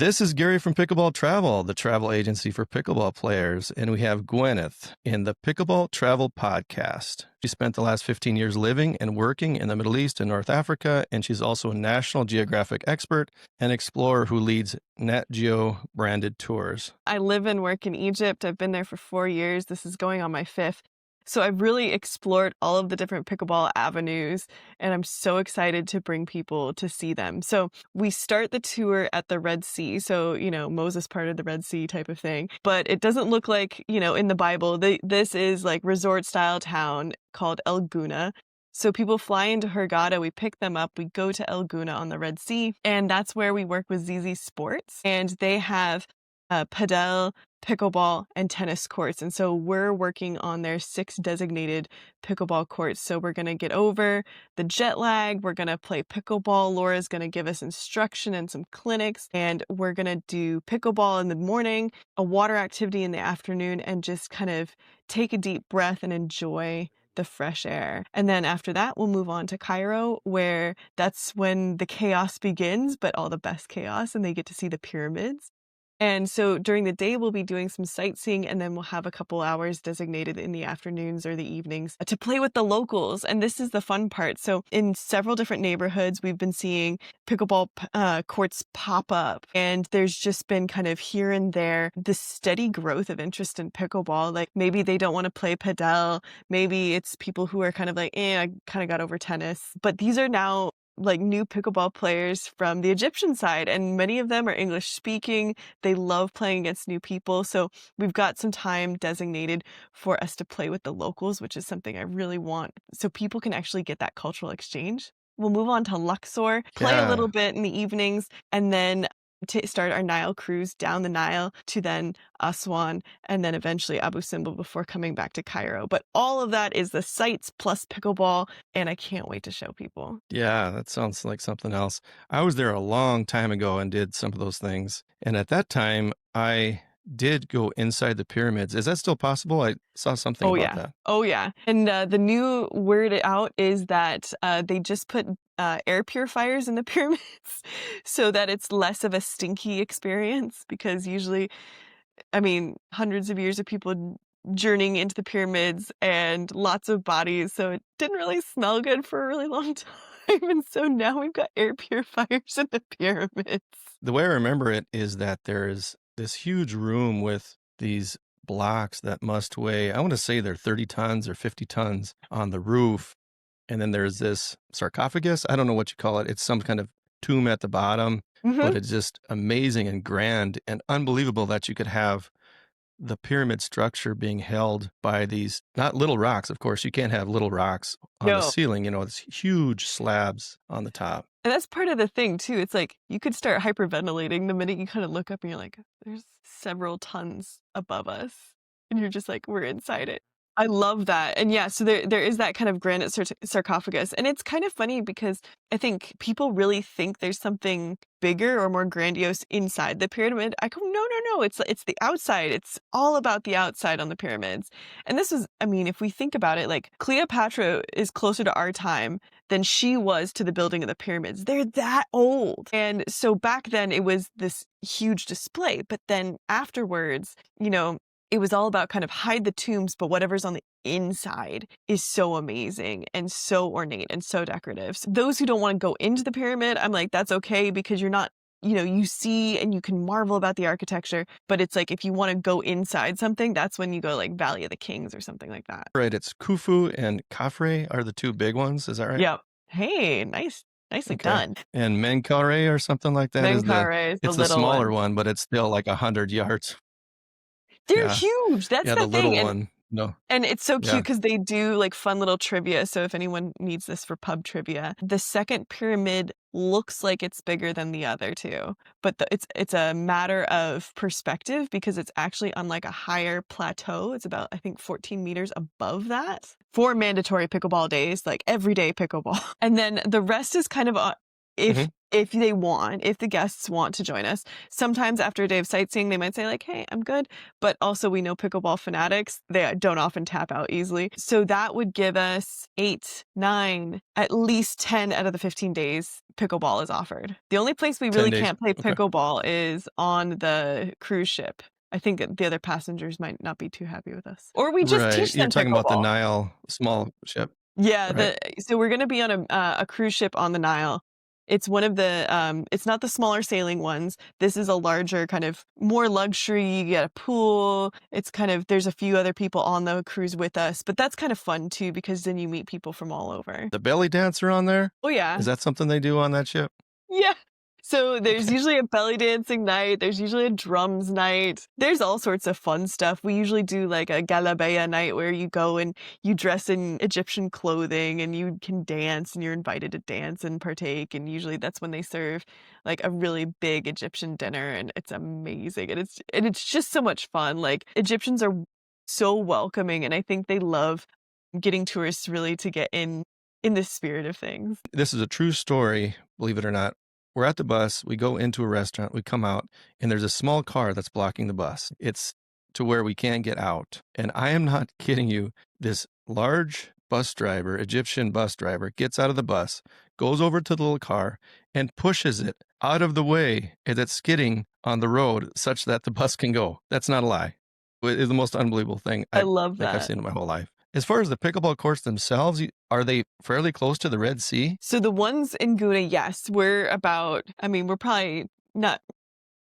This is Gary from Pickleball Travel, the travel agency for pickleball players, and we have Gwyneth in the Pickleball Travel Podcast. She spent the last 15 years living and working in the Middle East and North Africa, and she's also a National Geographic expert and explorer who leads Nat Geo branded tours. I live and work in Egypt. I've been there for 4 years. This is going on my 5th. So I've really explored all of the different pickleball avenues, and I'm so excited to bring people to see them. So we start the tour at the Red Sea. So, Moses parted the Red Sea type of thing. But it doesn't look like, in the Bible. This is like resort-style town called El Guna. So people fly into Hurghada, we pick them up, we go to El Guna on the Red Sea, and that's where we work with ZZ Sports. And they have padel, pickleball, and tennis courts. And so we're working on their 6 designated pickleball courts. So we're going to get over the jet lag. We're going to play pickleball. Laura's going to give us instruction and some clinics. And we're going to do pickleball in the morning, a water activity in the afternoon, and just kind of take a deep breath and enjoy the fresh air. And then after that, we'll move on to Cairo, where that's when the chaos begins, but all the best chaos, and they get to see the pyramids. And so during the day, we'll be doing some sightseeing, and then we'll have a couple hours designated in the afternoons or the evenings to play with the locals. And this is the fun part. So in several different neighborhoods, we've been seeing pickleball courts pop up. And there's just been kind of here and there this steady growth of interest in pickleball. Like maybe they don't want to play padel. Maybe it's people who are kind of like, I kind of got over tennis. But these are now like new pickleball players from the Egyptian side, and many of them are English speaking. They love playing against new people. So we've got some time designated for us to play with the locals, which is something I really want, so people can actually get that cultural exchange. We'll move on to Luxor, play a little bit in the evenings, and then to start our Nile cruise down the Nile to then Aswan and then eventually Abu Simbel before coming back to Cairo. But all of that is the sights plus pickleball, and I can't wait to show people. Yeah, that sounds like something else. I was there a long time ago and did some of those things. And at that time, I did go inside the pyramids. Is that still possible? I saw something about that. Oh, yeah. And the new word out is that they just put air purifiers in the pyramids so that it's less of a stinky experience, because usually, hundreds of years of people journeying into the pyramids and lots of bodies, so it didn't really smell good for a really long time. And so now we've got air purifiers in the pyramids. The way I remember it is that there is this huge room with these blocks that must weigh, I want to say they're 30 tons or 50 tons on the roof. And then there's this sarcophagus. I don't know what you call it. It's some kind of tomb at the bottom, but it's just amazing and grand and unbelievable that you could have the pyramid structure being held by these, not little rocks, of course. You can't have little rocks on the ceiling, it's huge slabs on the top. And that's part of the thing, too. It's like you could start hyperventilating the minute you kind of look up and you're like, there's several tons above us. And you're just like, we're inside it. I love that. And yeah, so there is that kind of granite sarcophagus. And it's kind of funny because I think people really think there's something bigger or more grandiose inside the pyramid. I go, no, it's the outside. It's all about the outside on the pyramids. And this is, if we think about it, like Cleopatra is closer to our time than she was to the building of the pyramids. They're that old. And so back then it was this huge display. But then afterwards, it was all about kind of hide the tombs, but whatever's on the inside is so amazing and so ornate and so decorative. So those who don't want to go into the pyramid, I'm like, that's okay, because you're not, you see and you can marvel about the architecture, but it's like if you want to go inside something, that's when you go like Valley of the Kings or something like that. Right. It's Khufu and Khafre are the 2 big ones. Is that right? Yeah. Hey, nicely done. And Menkaure or something like that. Menkaure is the little smaller one, but it's still like 100 yards. They're huge. That's the thing. Little one. No. And it's so cute because they do like fun little trivia. So if anyone needs this for pub trivia, the second pyramid looks like it's bigger than the other 2, but it's a matter of perspective because it's actually on like a higher plateau. It's about, I think, 14 meters above that for mandatory pickleball days, like everyday pickleball. And then the rest is kind of if the guests want to join us. Sometimes after a day of sightseeing, they might say like, hey, I'm good. But also we know pickleball fanatics, they don't often tap out easily. So that would give us 8, 9, at least 10 out of the 15 days pickleball is offered. The only place we 10 really days. can't play Okay. pickleball is on the cruise ship. I think that the other passengers might not be too happy with us. Or we just Right. teach You're them talking about the pickleball. Nile small ship, Yeah, right? so we're gonna be on a cruise ship on the Nile. It's one of the, it's not the smaller sailing ones. This is a larger kind of more luxury. You get a pool. It's kind of there's a few other people on the cruise with us, but that's kind of fun too because then you meet people from all over. The belly dancer on there? Oh yeah. Is that something they do on that ship? Yeah. So there's Okay. usually a belly dancing night, there's usually a drums night. There's all sorts of fun stuff. We usually do like a galabeya night where you go and you dress in Egyptian clothing and you can dance and you're invited to dance and partake. And usually that's when they serve like a really big Egyptian dinner and it's amazing. And it's just so much fun. Like Egyptians are so welcoming and I think they love getting tourists really to get in the spirit of things. This is a true story, believe it or not. We're at the bus, we go into a restaurant, we come out, and there's a small car that's blocking the bus. It's to where we can't get out. And I am not kidding you. This large bus driver, Egyptian bus driver, gets out of the bus, goes over to the little car, and pushes it out of the way as it's skidding on the road such that the bus can go. That's not a lie. It is the most unbelievable thing I I love think I've that. seen in my whole life. As far as the pickleball courts themselves, are they fairly close to the Red Sea? So the ones in Guna, yes, we're about, I mean, we're probably not,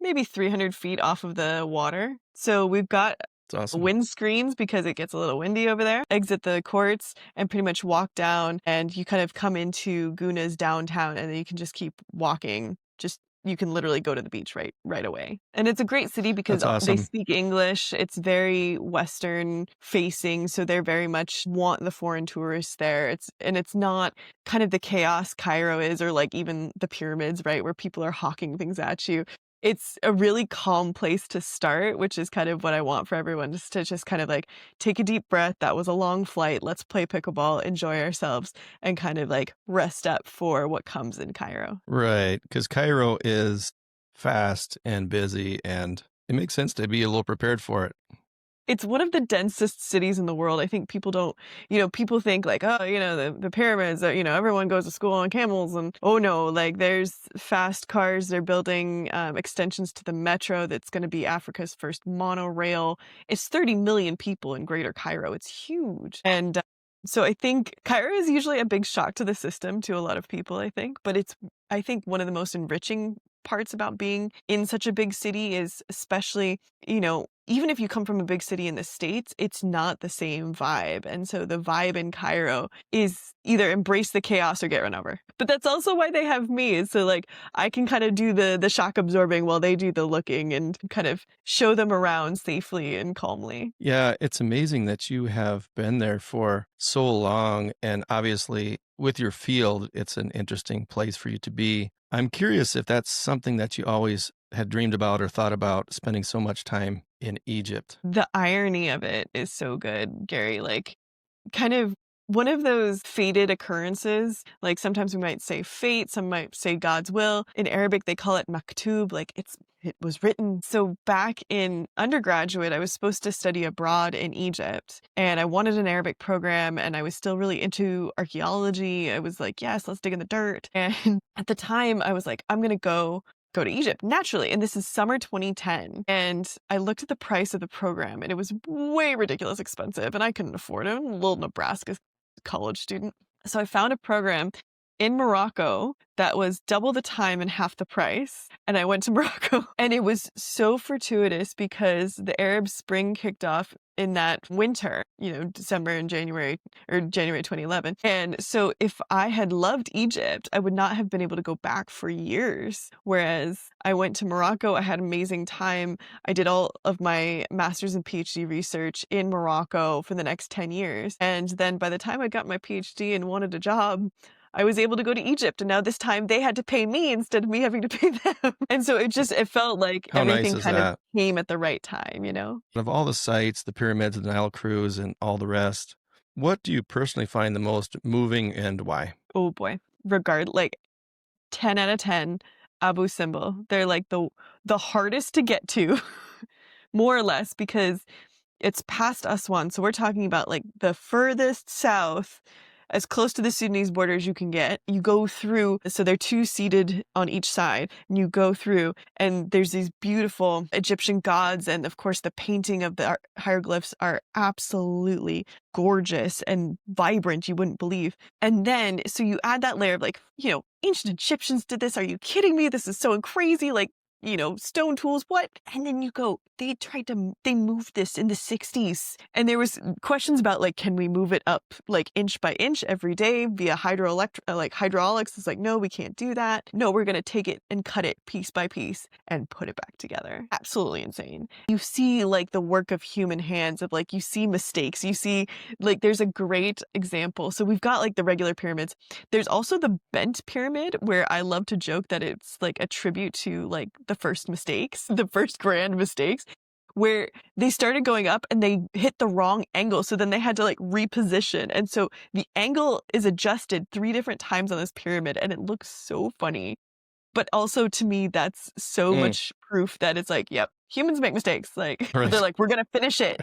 maybe 300 feet off of the water. So we've got It's awesome. wind screens because it gets a little windy over there. Exit the courts and pretty much walk down, and you kind of come into Guna's downtown, and then you can just keep walking. Just you can literally go to the beach right away. And it's a great city because That's they awesome. speak English. It's very Western facing, so they're very much want the foreign tourists there. It's not kind of the chaos Cairo is, or like even the pyramids, right, where people are hawking things at you. It's a really calm place to start, which is kind of what I want for everyone, just to just kind of like take a deep breath. That was a long flight. Let's play pickleball, enjoy ourselves, and kind of like rest up for what comes in Cairo. Right. Because Cairo is fast and busy, and it makes sense to be a little prepared for it. It's one of the densest cities in the world. I think people don't, people think like, oh, the pyramids, everyone goes to school on camels. And oh no, like there's fast cars. They're building extensions to the metro that's going to be Africa's first monorail. It's 30 million people in Greater Cairo. It's huge. And so I think Cairo is usually a big shock to the system to a lot of people, I think. But I think, one of the most enriching parts about being in such a big city is especially, even if you come from a big city in the States, it's not the same vibe. And so the vibe in Cairo is either embrace the chaos or get run over. But that's also why they have me. So like I can kind of do the shock absorbing while they do the looking and kind of show them around safely and calmly. Yeah, it's amazing that you have been there for so long. And obviously, with your field, it's an interesting place for you to be. I'm curious if that's something that you always had dreamed about or thought about spending so much time in Egypt. The irony of it is so good, Gary. Like kind of one of those fated occurrences. Like sometimes we might say fate, some might say God's will. In Arabic, they call it maktub, like it was written. So back in undergraduate, I was supposed to study abroad in Egypt and I wanted an Arabic program and I was still really into archaeology. I was like, yes, let's dig in the dirt. And at the time I was like, I'm going to go to Egypt naturally. And this is summer 2010. And I looked at the price of the program and it was way ridiculous expensive and I couldn't afford it. I'm a little Nebraska college student. So I found a program in Morocco that was double the time and half the price. And I went to Morocco and it was so fortuitous because the Arab Spring kicked off in that winter, December and January or January 2011. And so if I had loved Egypt, I would not have been able to go back for years. Whereas I went to Morocco, I had amazing time. I did all of my master's and PhD research in Morocco for the next 10 years. And then by the time I got my PhD and wanted a job, I was able to go to Egypt. And now this time they had to pay me instead of me having to pay them. And so it felt like How nice everything is kind of that? came at the right time. Of all the sites, the pyramids, the Nile cruise, and all the rest, what do you personally find the most moving and why? Oh boy. Like 10 out of 10, Abu Simbel. They're like the hardest to get to, more or less, because it's past Aswan. So we're talking about like the furthest south as close to the Sudanese border as you can get. You go through, so they're two seated on each side, and you go through, and there's these beautiful Egyptian gods, and of course the painting of the hieroglyphs are absolutely gorgeous and vibrant, you wouldn't believe. And then, so you add that layer of like, ancient Egyptians did this. Are you kidding me? This is so crazy. Like, stone tools, what? And then you go, they moved this in the 60s. And there was questions about like, can we move it up like inch by inch every day via hydraulics? It's like, no, we can't do that. No, we're going to take it and cut it piece by piece and put it back together. Absolutely insane. You see like the work of human hands of like, you see mistakes, you see like, there's a great example. So we've got like the regular pyramids. There's also the bent pyramid where I love to joke that it's like a tribute to like the first mistakes, the first grand mistakes, where they started going up and they hit the wrong angle. So then they had to like reposition. And so the angle is adjusted 3 different times on this pyramid and it looks so funny. But also to me, that's so Mm, much proof that it's like, yep, humans make mistakes. Like they're right. like, we're going to finish it.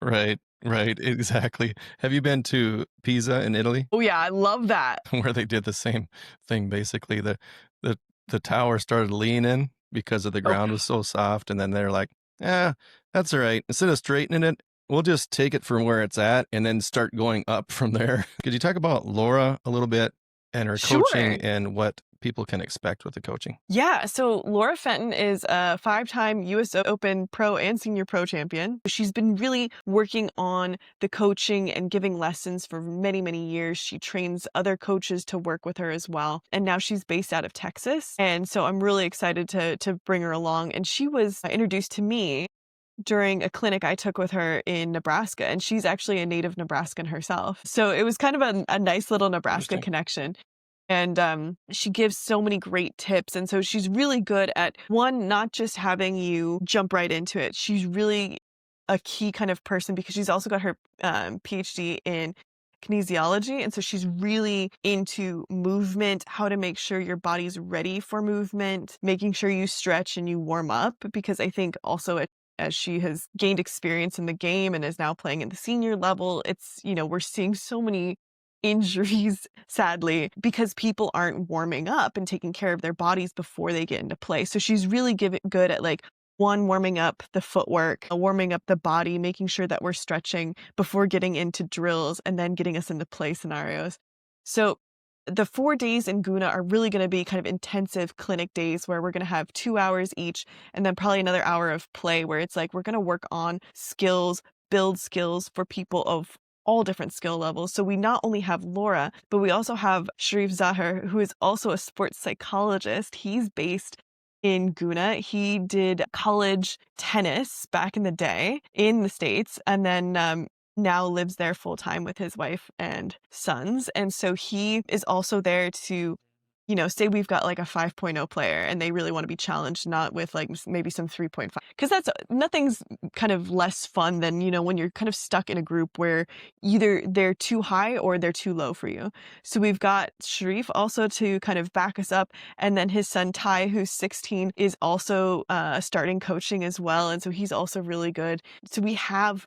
Right. Right. Exactly. Have you been to Pisa in Italy? Oh yeah, I love that. Where they did the same thing basically. The the tower started leaning because of the Oh, ground was so soft, and then they're like, "Yeah, that's all right. Instead of straightening it, we'll just take it from where it's at and then start going up from there." Could you talk about Laura a little bit and her coaching sure. and what people can expect with the coaching? Yeah, so Laura Fenton is a 5-time US Open pro and senior pro champion. She's been really working on the coaching and giving lessons for many, many years. She trains other coaches to work with her as well. And now she's based out of Texas. And so I'm really excited to bring her along. And she was introduced to me during a clinic I took with her in Nebraska, and she's actually a native Nebraskan herself. So it was kind of a nice little Nebraska Interesting. connection. And she gives so many great tips. And so she's really good at, one, not just having you jump right into it. She's really a key kind of person because she's also got her PhD in kinesiology. And so she's really into movement, how to make sure your body's ready for movement, making sure you stretch and you warm up. Because I think also as she has gained experience in the game and is now playing at the senior level, it's, we're seeing so many injuries, sadly, because people aren't warming up and taking care of their bodies before they get into play. So she's really good at like, one, warming up the footwork, warming up the body, making sure that we're stretching before getting into drills and then getting us into play scenarios. So the 4 days in Guna are really going to be kind of intensive clinic days where we're going to have 2 hours each and then probably another hour of play where it's like we're going to work on skills, build skills for people of all different skill levels. So we not only have Laura, but we also have Sharif Zahar, who is also a sports psychologist. He's based in Guna. He did college tennis back in the day in the States and then now lives there full time with his wife and sons. And so he is also there to, say we've got like a 5.0 player and they really want to be challenged, not with like maybe some 3.5. Because nothing's kind of less fun than, when you're kind of stuck in a group where either they're too high or they're too low for you. So we've got Sharif also to kind of back us up. And then his son Ty, who's 16, is also starting coaching as well. And so he's also really good. So we have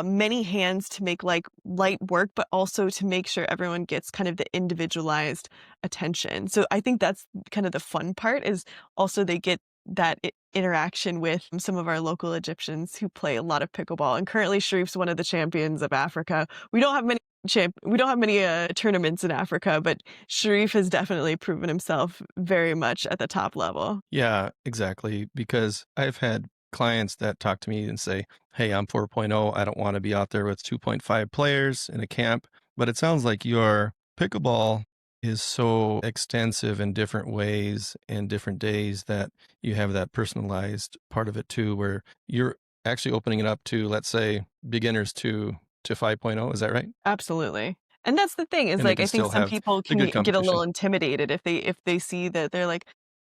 many hands to make like light work, but also to make sure everyone gets kind of the individualized attention. So I think that's kind of the fun part is also they get that interaction with some of our local Egyptians who play a lot of pickleball. And currently Sharif's one of the champions of Africa. We don't have many tournaments in Africa, but Sharif has definitely proven himself very much at the top level. Yeah, exactly. Because I've had clients that talk to me and say, "Hey, I'm 4.0. I don't want to be out there with 2.5 players in a camp." But it sounds like your pickleball is so extensive in different ways and different days that you have that personalized part of it too, where you're actually opening it up to, let's say, beginners to 5.0. Is that right? Absolutely. And that's the thing is And they like can I think still some have people the can good get a little competition. intimidated if they see that they're like,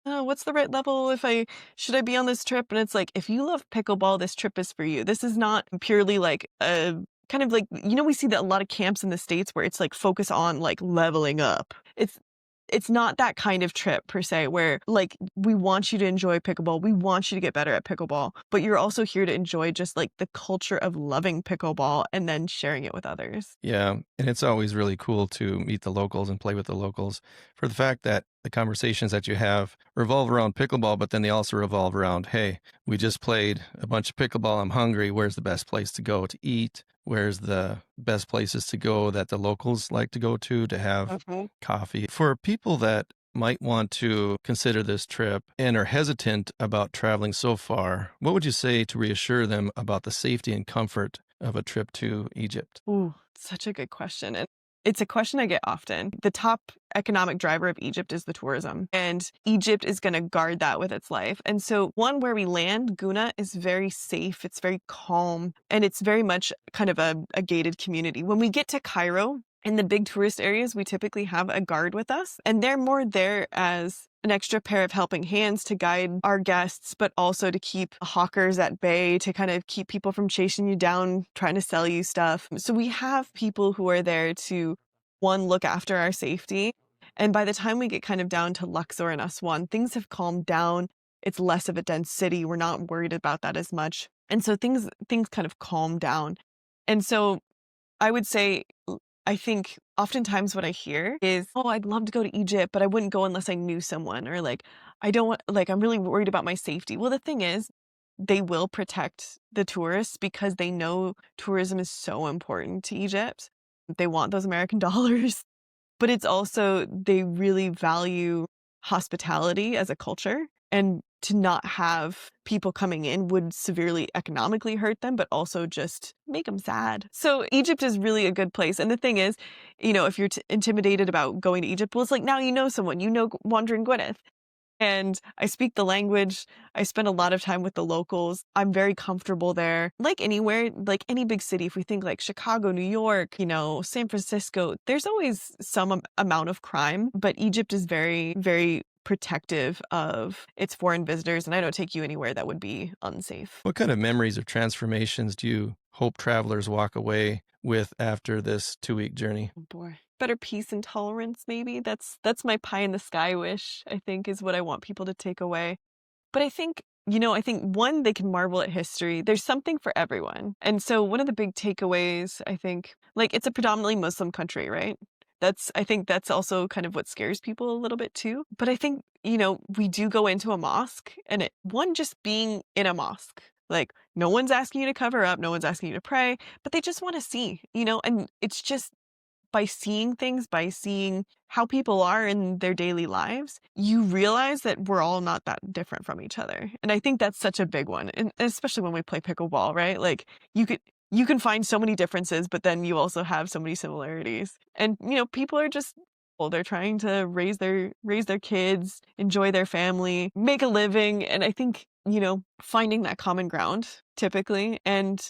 "Oh, what's the right level should I be on this trip?" And it's like, if you love pickleball, this trip is for you. This is not purely like a kind of like we see that a lot of camps in the States where it's like focus on like leveling up. it's not that kind of trip per se where like we want you to enjoy pickleball. We want you to get better at pickleball, but you're also here to enjoy just like the culture of loving pickleball and then sharing it with others. Yeah, and it's always really cool to meet the locals and play with the locals for the fact that the conversations that you have revolve around pickleball, but then they also revolve around, hey, we just played a bunch of pickleball. I'm hungry. Where's the best place to go to eat? Where's the best places to go that the locals like to go to have Mhm. coffee? For people that might want to consider this trip and are hesitant about traveling so far, what would you say to reassure them about the safety and comfort of a trip to Egypt? Ooh, such a good question. And it's a question I get often. The top economic driver of Egypt is the tourism, and Egypt is going to guard that with its life. And so, one where we land, Guna, is very safe, it's very calm, and it's very much kind of a gated community. When we get to Cairo, in the big tourist areas, we typically have a guard with us, and they're more there as an extra pair of helping hands to guide our guests, but also to keep hawkers at bay, to kind of keep people from chasing you down, trying to sell you stuff. So we have people who are there to, one, look after our safety. And by the time we get kind of down to Luxor and Aswan, things have calmed down. It's less of a dense city. We're not worried about that as much. And so things kind of calm down. And so I would say, I think oftentimes what I hear is, oh, I'd love to go to Egypt, but I wouldn't go unless I knew someone, or like, I don't want, like, I'm really worried about my safety. Well, the thing is, they will protect the tourists because they know tourism is so important to Egypt. They want those American dollars. But it's also they really value hospitality as a culture, and to not have people coming in would severely economically hurt them, but also just make them sad. So Egypt is really a good place. And the thing is, if you're intimidated about going to Egypt, well, it's like now you know someone, Wandering Gwyneth. And I speak the language. I spend a lot of time with the locals. I'm very comfortable there. Like anywhere, like any big city, if we think like Chicago, New York, San Francisco, there's always some amount of crime, but Egypt is very, very protective of its foreign visitors. And I don't take you anywhere that would be unsafe. What kind of memories or transformations do you hope travelers walk away with after this 2-week journey? Oh boy. Better peace and tolerance, maybe. That's my pie in the sky wish, I think, is what I want people to take away. But I think one, they can marvel at history. There's something for everyone. And so one of the big takeaways, I think, like it's a predominantly Muslim country, right? I think that's also kind of what scares people a little bit too. But I think, we do go into a mosque and just being in a mosque, like no one's asking you to cover up, no one's asking you to pray, but they just want to see, and it's just by seeing things, by seeing how people are in their daily lives, you realize that we're all not that different from each other. And I think that's such a big one. And especially when we play pickleball, right? Like you can find so many differences, but then you also have so many similarities. And people are just well, they're trying to raise their kids, enjoy their family, make a living. And I think, finding that common ground typically and,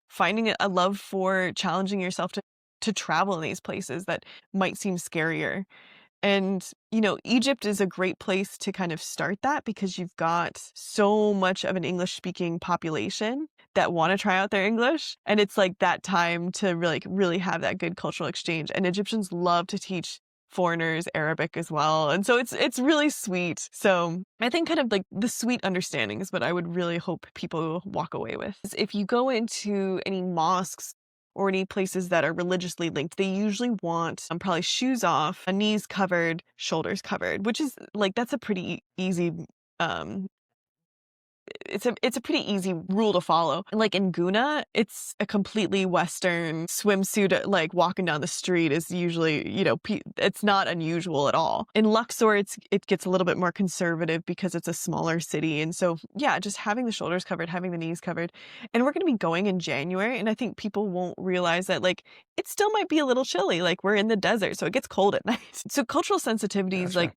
finding a love for challenging yourself to travel in these places that might seem scarier. And, Egypt is a great place to kind of start that because you've got so much of an English speaking population that want to try out their English. And it's like that time to really have that good cultural exchange. And Egyptians love to teach foreigners Arabic as well. And so it's really sweet. So I think kind of like the sweet understanding is what I would really hope people walk away with. If you go into any mosques or any places that are religiously linked, they usually want probably shoes off, knees covered, shoulders covered, which is like that's a pretty easy um it's a pretty easy rule to follow. Like in Guna, it's a completely Western swimsuit. Like walking down the street is usually, it's not unusual at all. In Luxor, it gets a little bit more conservative because it's a smaller city, and so yeah, just having the shoulders covered, having the knees covered, and we're going to be going in January, and I think people won't realize that like it still might be a little chilly. Like we're in the desert, so it gets cold at night. So cultural sensitivities, Gotcha. like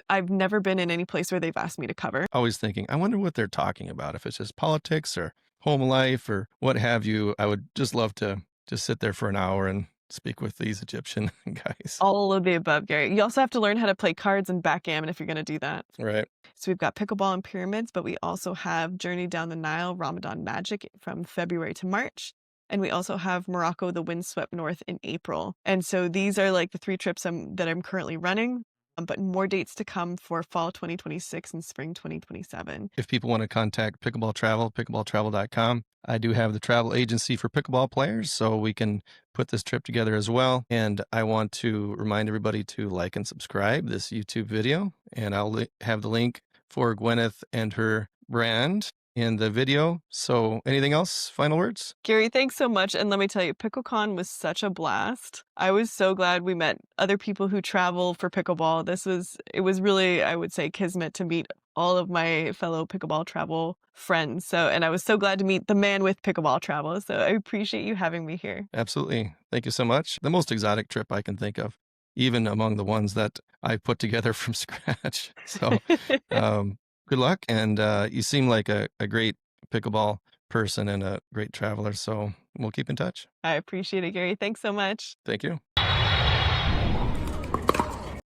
I've never been in any place where they've asked me to cover. Always thinking, I wonder what they're talking about. If it's just politics or home life or what have you, I would just love to just sit there for an hour and speak with these Egyptian guys. All of the above, Gary. You also have to learn how to play cards and backgammon if you're going to do that. Right. So we've got Pickleball and Pyramids, but we also have Journey Down the Nile, Ramadan Magic from February to March. And we also have Morocco, the Windswept North in April. And so these are like the 3 trips that I'm currently running. but more dates to come for fall 2026 and spring 2027. If people want to contact Pickleball Travel, pickleballtravel.com. I do have the travel agency for pickleball players, so we can put this trip together as well. And I want to remind everybody to like and subscribe this YouTube video. And I'll have the link for Gwyneth and her brand in the video. So anything else? Final words? Gary, thanks so much. And let me tell you, PickleCon was such a blast. I was so glad we met other people who travel for pickleball. It was really, I would say, kismet to meet all of my fellow pickleball travel friends. And I was so glad to meet the man with pickleball travel. So I appreciate you having me here. Absolutely. Thank you so much. The most exotic trip I can think of, even among the ones that I put together from scratch. So good luck. And you seem like a great pickleball person and a great traveler. So we'll keep in touch. I appreciate it, Gary. Thanks so much. Thank you.